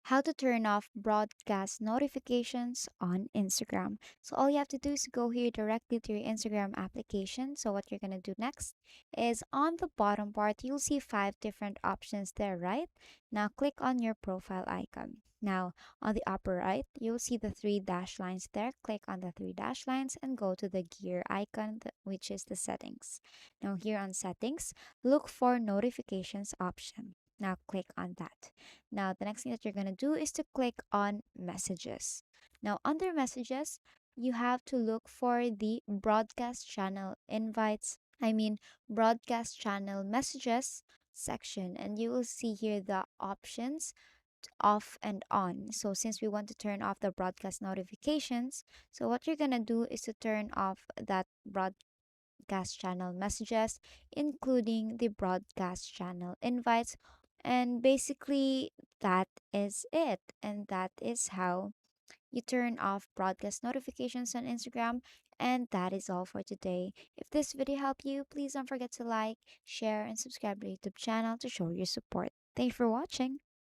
how to turn off broadcast notifications on Instagram. So all you have to do is go here directly to your Instagram application. So what you're going to do next is on the bottom part, you'll see five different options there, right? Now click on your profile icon. Now on the upper right, you'll see the three dash lines there. Click on the three dash lines and go to the gear icon, which is the settings. Now here on settings, look for notifications option. Now click on that. Now, the next thing that you're going to do is to click on messages. Now, under messages, you have to look for the broadcast channel invites, broadcast channel messages section, and you will see here the options off and on. So, since we want to turn off the broadcast notifications, so what you're going to do is to turn off that broadcast channel messages, including the broadcast channel invites. And basically, that is it. And that is how you turn off broadcast notifications on Instagram. And that is all for today. If this video helped you, please don't forget to like, share, and subscribe to the YouTube channel to show your support. Thanks for watching.